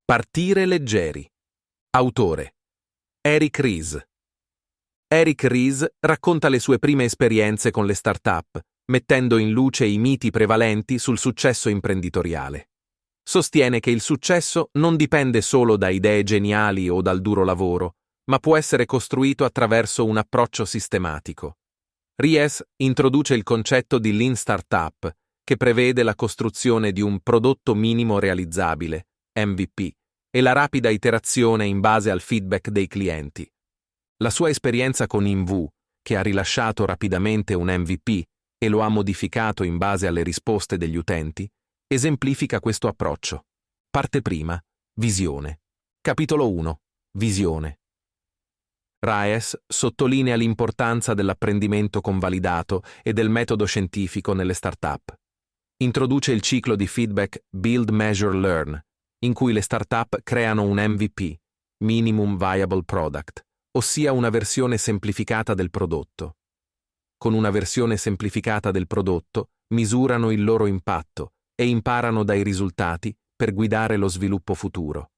Partire leggeri. Autore: Eric Ries. Eric Ries racconta le sue prime esperienze con le start-up, mettendo in luce i miti prevalenti sul successo imprenditoriale. Sostiene che il successo non dipende solo da idee geniali o dal duro lavoro, ma può essere costruito attraverso un approccio sistematico. Ries introduce il concetto di Lean Startup, che prevede la costruzione di un prodotto minimo realizzabile, MVP, e la rapida iterazione in base al feedback dei clienti. La sua esperienza con InVue, che ha rilasciato rapidamente un MVP e lo ha modificato in base alle risposte degli utenti, esemplifica questo approccio. Parte prima. Visione. Capitolo 1. Visione. Ries sottolinea l'importanza dell'apprendimento convalidato e del metodo scientifico nelle start-up. Introduce il ciclo di feedback Build, Measure, Learn, in cui le start-up creano un MVP, Minimum Viable Product, ossia una versione semplificata del prodotto. Con una versione semplificata del prodotto misurano il loro impatto e imparano dai risultati per guidare lo sviluppo futuro.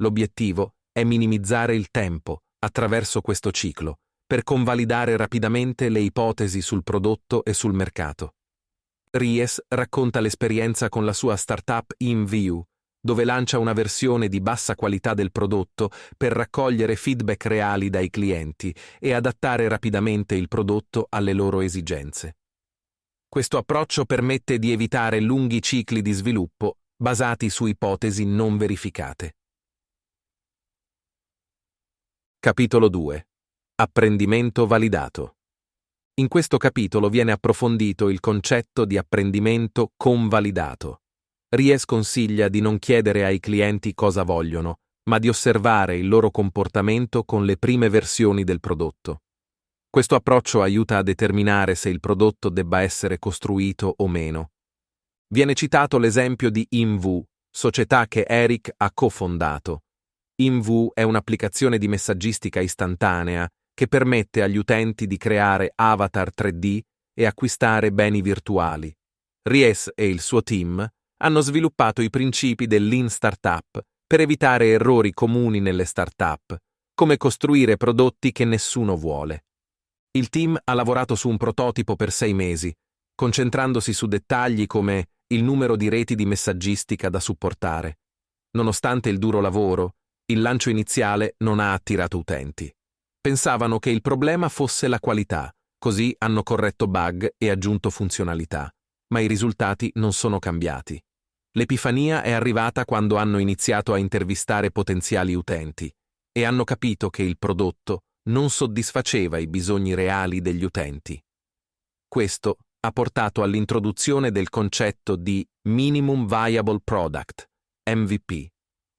L'obiettivo è minimizzare il tempo attraverso questo ciclo per convalidare rapidamente le ipotesi sul prodotto e sul mercato. Ries racconta l'esperienza con la sua startup InVue, dove lancia una versione di bassa qualità del prodotto per raccogliere feedback reali dai clienti e adattare rapidamente il prodotto alle loro esigenze. Questo approccio permette di evitare lunghi cicli di sviluppo basati su ipotesi non verificate. Capitolo 2. Apprendimento validato. In questo capitolo viene approfondito il concetto di apprendimento convalidato. Ries consiglia di non chiedere ai clienti cosa vogliono, ma di osservare il loro comportamento con le prime versioni del prodotto. Questo approccio aiuta a determinare se il prodotto debba essere costruito o meno. Viene citato l'esempio di InVue, società che Eric ha cofondato. InVue è un'applicazione di messaggistica istantanea che permette agli utenti di creare avatar 3D e acquistare beni virtuali. Ries e il suo team hanno sviluppato i principi del Lean Startup per evitare errori comuni nelle startup, come costruire prodotti che nessuno vuole. Il team ha lavorato su un prototipo per 6 mesi, concentrandosi su dettagli come il numero di reti di messaggistica da supportare. Nonostante il duro lavoro, il lancio iniziale non ha attirato utenti. Pensavano che il problema fosse la qualità, così hanno corretto bug e aggiunto funzionalità, ma i risultati non sono cambiati. L'epifania è arrivata quando hanno iniziato a intervistare potenziali utenti e hanno capito che il prodotto non soddisfaceva i bisogni reali degli utenti. Questo ha portato all'introduzione del concetto di Minimum Viable Product, MVP,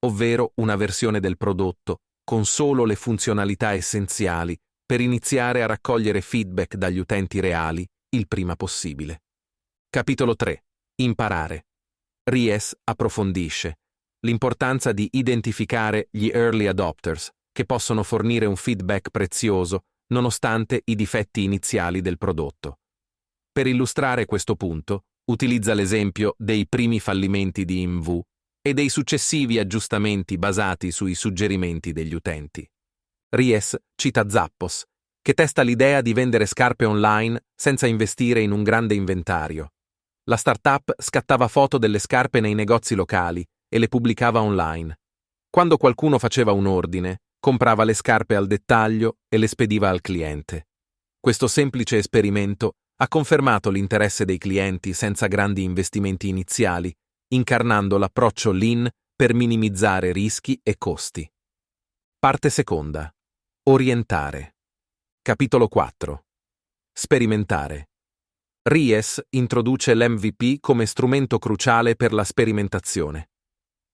ovvero una versione del prodotto con solo le funzionalità essenziali per iniziare a raccogliere feedback dagli utenti reali il prima possibile. Capitolo 3. Imparare. Ries approfondisce l'importanza di identificare gli early adopters, che possono fornire un feedback prezioso nonostante i difetti iniziali del prodotto. Per illustrare questo punto, utilizza l'esempio dei primi fallimenti di InVue e dei successivi aggiustamenti basati sui suggerimenti degli utenti. Ries cita Zappos, che testa l'idea di vendere scarpe online senza investire in un grande inventario. La startup scattava foto delle scarpe nei negozi locali e le pubblicava online. Quando qualcuno faceva un ordine, comprava le scarpe al dettaglio e le spediva al cliente. Questo semplice esperimento ha confermato l'interesse dei clienti senza grandi investimenti iniziali, incarnando l'approccio Lean per minimizzare rischi e costi. Parte seconda. Orientare. Capitolo 4. Sperimentare. Ries introduce l'MVP come strumento cruciale per la sperimentazione.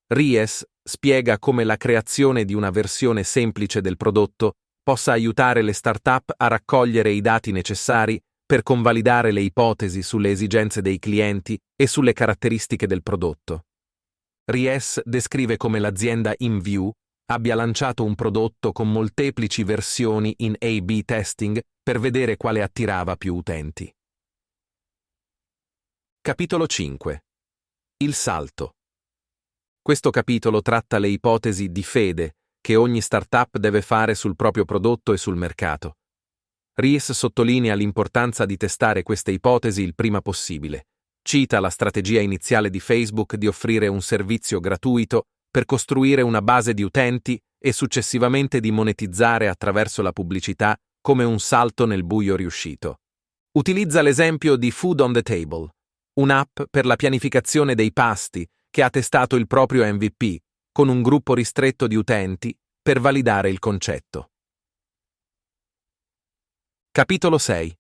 Ries spiega come la creazione di una versione semplice del prodotto possa aiutare le start-up a raccogliere i dati necessari per convalidare le ipotesi sulle esigenze dei clienti e sulle caratteristiche del prodotto. Ries descrive come l'azienda InView abbia lanciato un prodotto con molteplici versioni in A/B testing per vedere quale attirava più utenti. Capitolo 5. Il salto. Questo capitolo tratta le ipotesi di fede che ogni startup deve fare sul proprio prodotto e sul mercato. Ries sottolinea l'importanza di testare queste ipotesi il prima possibile. Cita la strategia iniziale di Facebook di offrire un servizio gratuito per costruire una base di utenti e successivamente di monetizzare attraverso la pubblicità come un salto nel buio riuscito. Utilizza l'esempio di Food on the Table, un'app per la pianificazione dei pasti che ha testato il proprio MVP con un gruppo ristretto di utenti per validare il concetto. Capitolo 6.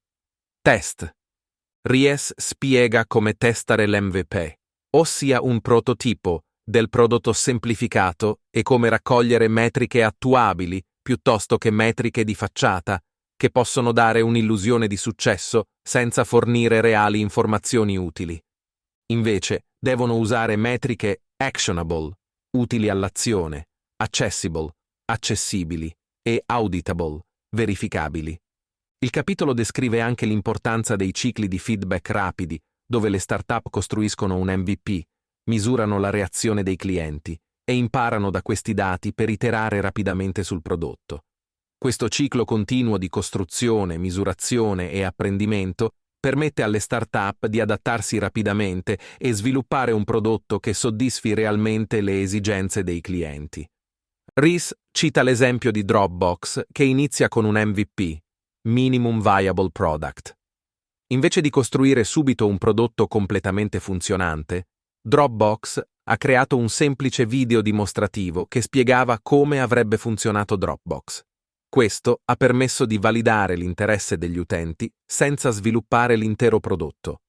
Test. Ries spiega come testare l'MVP, ossia un prototipo del prodotto semplificato, e come raccogliere metriche attuabili piuttosto che metriche di facciata che possono dare un'illusione di successo senza fornire reali informazioni utili. Invece, devono usare metriche actionable, utili all'azione, accessible, accessibili e auditable, verificabili. Il capitolo descrive anche l'importanza dei cicli di feedback rapidi, dove le start-up costruiscono un MVP, misurano la reazione dei clienti e imparano da questi dati per iterare rapidamente sul prodotto. Questo ciclo continuo di costruzione, misurazione e apprendimento permette alle start-up di adattarsi rapidamente e sviluppare un prodotto che soddisfi realmente le esigenze dei clienti. Ries cita l'esempio di Dropbox, che inizia con un MVP, Minimum Viable Product. Invece di costruire subito un prodotto completamente funzionante, Dropbox ha creato un semplice video dimostrativo che spiegava come avrebbe funzionato Dropbox. Questo ha permesso di validare l'interesse degli utenti senza sviluppare l'intero prodotto.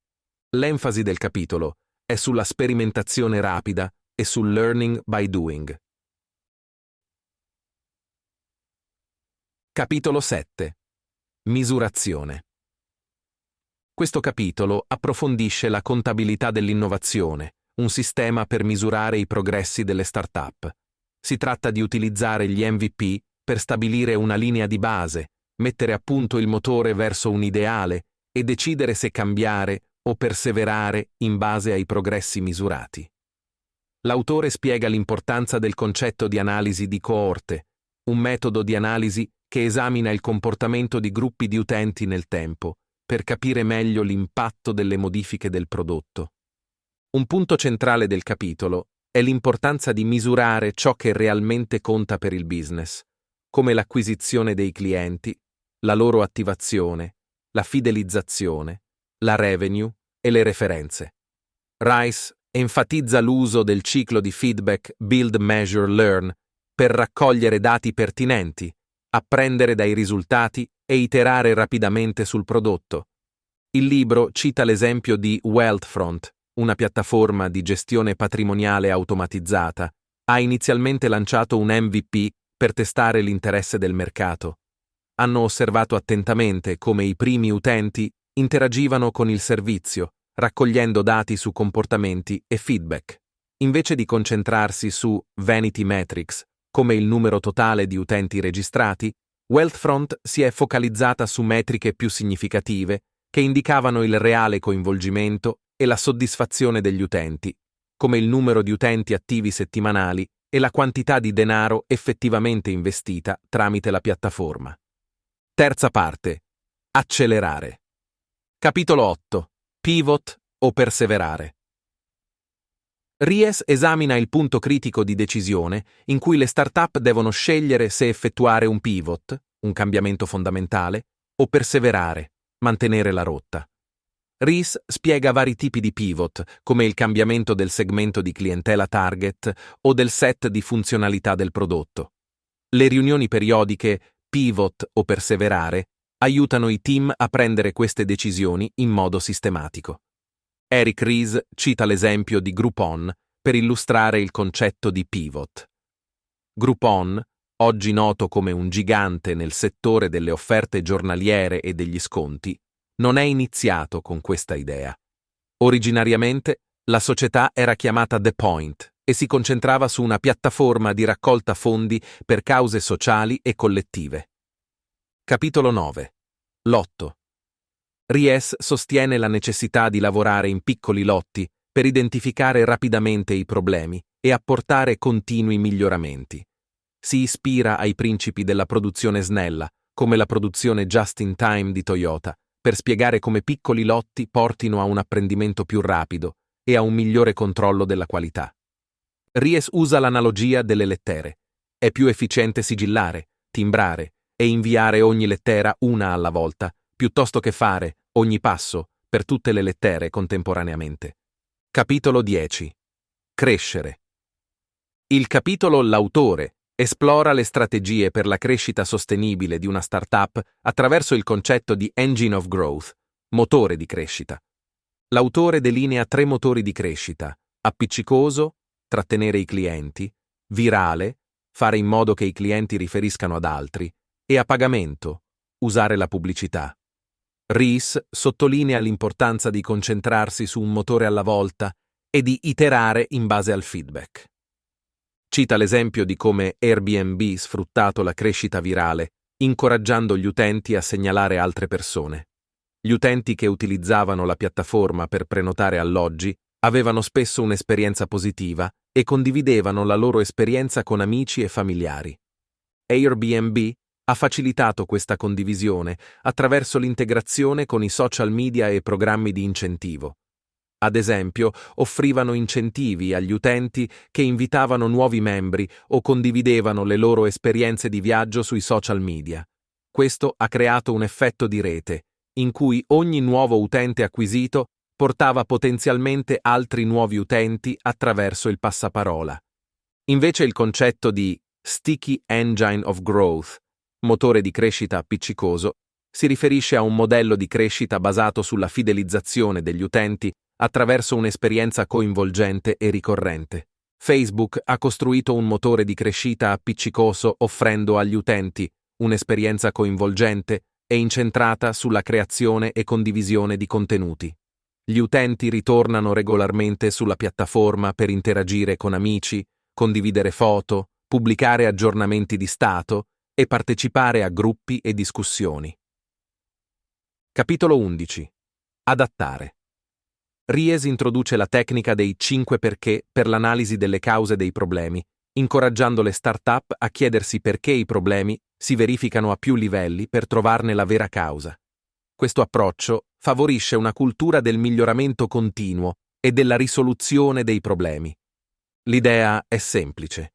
L'enfasi del capitolo è sulla sperimentazione rapida e sul learning by doing. Capitolo 7. Misurazione. Questo capitolo approfondisce la contabilità dell'innovazione, un sistema per misurare i progressi delle start-up. Si tratta di utilizzare gli MVP per stabilire una linea di base, mettere a punto il motore verso un ideale e decidere se cambiare o perseverare in base ai progressi misurati. L'autore spiega l'importanza del concetto di analisi di coorte, un metodo di analisi che esamina il comportamento di gruppi di utenti nel tempo, per capire meglio l'impatto delle modifiche del prodotto. Un punto centrale del capitolo è l'importanza di misurare ciò che realmente conta per il business, come l'acquisizione dei clienti, la loro attivazione, la fidelizzazione, la revenue e le referenze. Ries enfatizza l'uso del ciclo di feedback Build, Measure, Learn per raccogliere dati pertinenti, apprendere dai risultati e iterare rapidamente sul prodotto. Il libro cita l'esempio di Wealthfront, una piattaforma di gestione patrimoniale automatizzata. Ha inizialmente lanciato un MVP per testare l'interesse del mercato. Hanno osservato attentamente come i primi utenti interagivano con il servizio, raccogliendo dati su comportamenti e feedback. Invece di concentrarsi su vanity metrics, come il numero totale di utenti registrati, Wealthfront si è focalizzata su metriche più significative che indicavano il reale coinvolgimento e la soddisfazione degli utenti, come il numero di utenti attivi settimanali e la quantità di denaro effettivamente investita tramite la piattaforma. Terza parte. Accelerare. Capitolo 8. Pivot o perseverare. Ries esamina il punto critico di decisione in cui le start-up devono scegliere se effettuare un pivot, un cambiamento fondamentale, o perseverare, mantenere la rotta. Ries spiega vari tipi di pivot, come il cambiamento del segmento di clientela target o del set di funzionalità del prodotto. Le riunioni periodiche, pivot o perseverare, aiutano i team a prendere queste decisioni in modo sistematico. Eric Ries cita l'esempio di Groupon per illustrare il concetto di pivot. Groupon, oggi noto come un gigante nel settore delle offerte giornaliere e degli sconti, non è iniziato con questa idea. Originariamente, la società era chiamata The Point e si concentrava su una piattaforma di raccolta fondi per cause sociali e collettive. Capitolo 9. Lotto. Ries sostiene la necessità di lavorare in piccoli lotti per identificare rapidamente i problemi e apportare continui miglioramenti. Si ispira ai principi della produzione snella, come la produzione just in time di Toyota, per spiegare come piccoli lotti portino a un apprendimento più rapido e a un migliore controllo della qualità. Ries usa l'analogia delle lettere. È più efficiente sigillare, timbrare e inviare ogni lettera una alla volta, piuttosto che fare ogni passo per tutte le lettere contemporaneamente. Capitolo 10. Crescere. Il capitolo L'autore esplora le strategie per la crescita sostenibile di una startup attraverso il concetto di Engine of Growth, motore di crescita. L'autore delinea 3 motori di crescita: appiccicoso, trattenere i clienti; virale, fare in modo che i clienti riferiscano ad altri; e a pagamento, usare la pubblicità. Ries sottolinea l'importanza di concentrarsi su un motore alla volta e di iterare in base al feedback. Cita l'esempio di come Airbnb sfruttato la crescita virale, incoraggiando gli utenti a segnalare altre persone. Gli utenti che utilizzavano la piattaforma per prenotare alloggi avevano spesso un'esperienza positiva e condividevano la loro esperienza con amici e familiari. Airbnb ha facilitato questa condivisione attraverso l'integrazione con i social media e programmi di incentivo. Ad esempio, offrivano incentivi agli utenti che invitavano nuovi membri o condividevano le loro esperienze di viaggio sui social media. Questo ha creato un effetto di rete, in cui ogni nuovo utente acquisito portava potenzialmente altri nuovi utenti attraverso il passaparola. Invece il concetto di Sticky Engine of Growth, motore di crescita appiccicoso, si riferisce a un modello di crescita basato sulla fidelizzazione degli utenti attraverso un'esperienza coinvolgente e ricorrente. Facebook ha costruito un motore di crescita appiccicoso offrendo agli utenti un'esperienza coinvolgente e incentrata sulla creazione e condivisione di contenuti. Gli utenti ritornano regolarmente sulla piattaforma per interagire con amici, condividere foto, pubblicare aggiornamenti di stato e partecipare a gruppi e discussioni. Capitolo 11. Adattare. Ries introduce la tecnica dei 5 perché per l'analisi delle cause dei problemi, incoraggiando le start-up a chiedersi perché i problemi si verificano a più livelli per trovarne la vera causa. Questo approccio favorisce una cultura del miglioramento continuo e della risoluzione dei problemi. L'idea è semplice.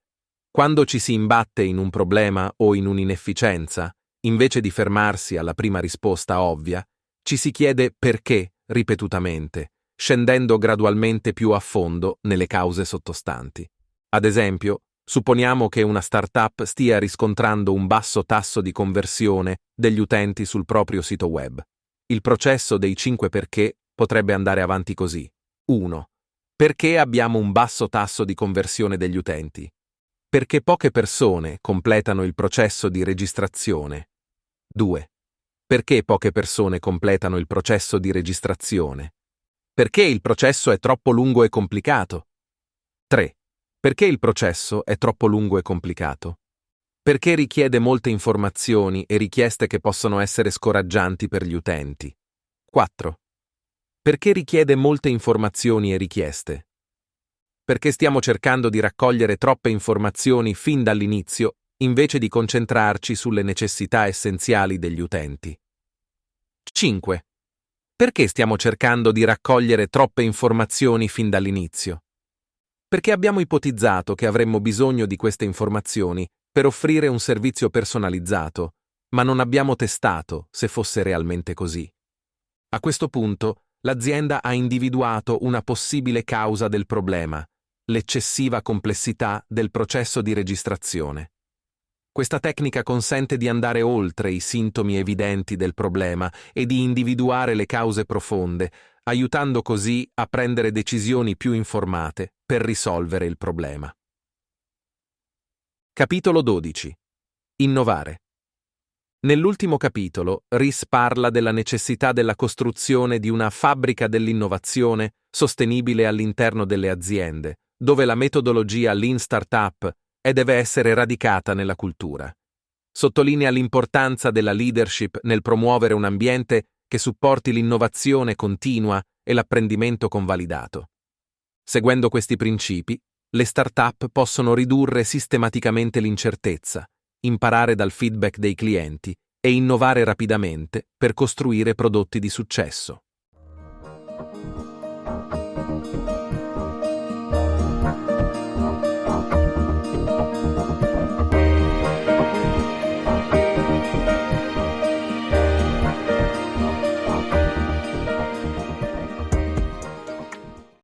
Quando ci si imbatte in un problema o in un'inefficienza, invece di fermarsi alla prima risposta ovvia, ci si chiede perché ripetutamente, scendendo gradualmente più a fondo nelle cause sottostanti. Ad esempio, supponiamo che una startup stia riscontrando un basso tasso di conversione degli utenti sul proprio sito web. Il processo dei 5 perché potrebbe andare avanti così. 1. Perché abbiamo un basso tasso di conversione degli utenti? Perché poche persone completano il processo di registrazione. 2. Perché poche persone completano il processo di registrazione? Perché il processo è troppo lungo e complicato? 3. Perché il processo è troppo lungo e complicato? Perché richiede molte informazioni e richieste che possono essere scoraggianti per gli utenti. 4. Perché richiede molte informazioni e richieste? Perché stiamo cercando di raccogliere troppe informazioni fin dall'inizio, invece di concentrarci sulle necessità essenziali degli utenti. 5. Perché stiamo cercando di raccogliere troppe informazioni fin dall'inizio? Perché abbiamo ipotizzato che avremmo bisogno di queste informazioni per offrire un servizio personalizzato, ma non abbiamo testato se fosse realmente così. A questo punto, l'azienda ha individuato una possibile causa del problema, l'eccessiva complessità del processo di registrazione. Questa tecnica consente di andare oltre i sintomi evidenti del problema e di individuare le cause profonde, aiutando così a prendere decisioni più informate per risolvere il problema. Capitolo 12. Innovare. Nell'ultimo capitolo, Ries parla della necessità della costruzione di una fabbrica dell'innovazione sostenibile all'interno delle aziende, dove la metodologia Lean Startup deve essere radicata nella cultura. Sottolinea l'importanza della leadership nel promuovere un ambiente che supporti l'innovazione continua e l'apprendimento convalidato. Seguendo questi principi, le start-up possono ridurre sistematicamente l'incertezza, imparare dal feedback dei clienti e innovare rapidamente per costruire prodotti di successo.